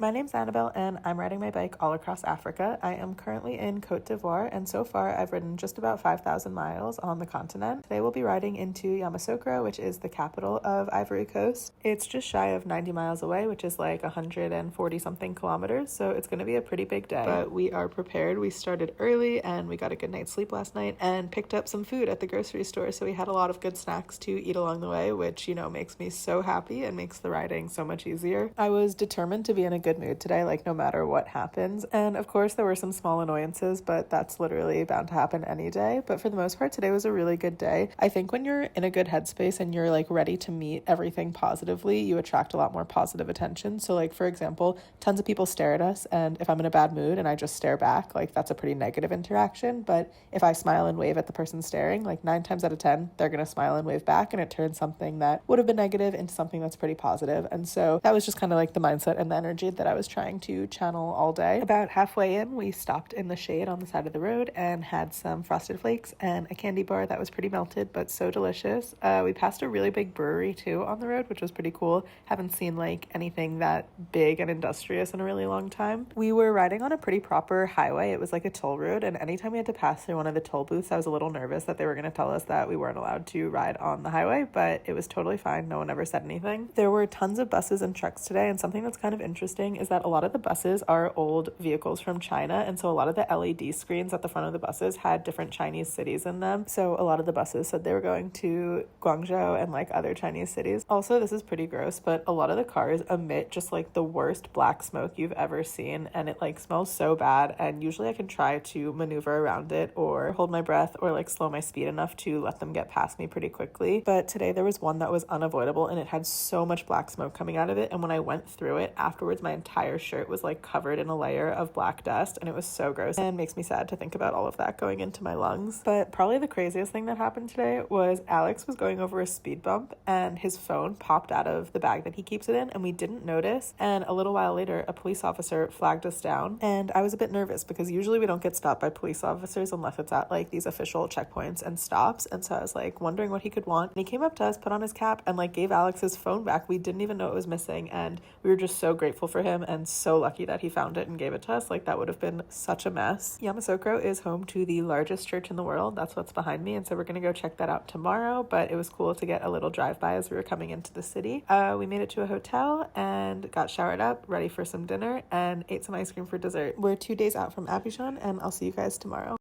My name's Annabelle and I'm riding my bike all across Africa. I am currently in Côte d'Ivoire and so far I've ridden just about 5,000 miles on the continent. Today we'll be riding into Yamoussoukro, which is the capital of Ivory Coast. It's just shy of 90 miles away, which is like 140 something kilometers, so it's going to be a pretty big day. But we are prepared. We started early and we got a good night's sleep last night and picked up some food at the grocery store, so we had a lot of good snacks to eat along the way, which, you know, makes me so happy and makes the riding so much easier. I was determined to be in a good mood today, like no matter what happens. And of course there were some small annoyances, but that's literally bound to happen any day. But for the most part, today was a really good day. I think when you're in a good headspace and you're like ready to meet everything positively, you attract a lot more positive attention. So like, for example, tons of people stare at us, and if I'm in a bad mood and I just stare back, like that's a pretty negative interaction. But if I smile and wave at the person staring, like 9 times out of 10, they're gonna smile and wave back, and it turns something that would have been negative into something that's pretty positive. And so that was just kind of like the mindset and the energy that I was trying to channel all day. About halfway in, we stopped in the shade on the side of the road and had some Frosted Flakes and a candy bar that was pretty melted but so delicious. We passed a really big brewery too on the road, which was pretty cool. Haven't seen like anything that big and industrious in a really long time. We were riding on a pretty proper highway. It was like a toll road, and anytime we had to pass through one of the toll booths, I was a little nervous that they were going to tell us that we weren't allowed to ride on the highway, but it was totally fine. No one ever said anything. There were tons of buses and trucks today, and something that's kind of interesting is that a lot of the buses are old vehicles from China, and so a lot of the LED screens at the front of the buses had different Chinese cities in them. So a lot of the buses said they were going to Guangzhou and like other Chinese cities. Also, this is pretty gross, but a lot of the cars emit just like the worst black smoke you've ever seen, and it like smells so bad, and usually I can try to maneuver around it or hold my breath or like slow my speed enough to let them get past me pretty quickly. But today there was one that was unavoidable, and it had so much black smoke coming out of it, and when I went through it afterwards, my entire shirt was like covered in a layer of black dust, and it was so gross and makes me sad to think about all of that going into my lungs. But probably the craziest thing that happened today was Alex was going over a speed bump and his phone popped out of the bag that he keeps it in, and we didn't notice, and a little while later a police officer flagged us down, and I was a bit nervous because usually we don't get stopped by police officers unless it's at like these official checkpoints and stops, and so I was like wondering what he could want, and he came up to us, put on his cap, and like gave Alex his phone back. We didn't even know it was missing, and we were just so grateful for him and so lucky that he found it and gave it to us. Like that would have been such a mess. Yamoussoukro is home to the largest church in the world. That's what's behind me, and so we're gonna go check that out tomorrow, but it was cool to get a little drive-by as we were coming into the city. We made it to a hotel and got showered up, ready for some dinner, and ate some ice cream for dessert. We're 2 days out from Abidjan, and I'll see you guys tomorrow.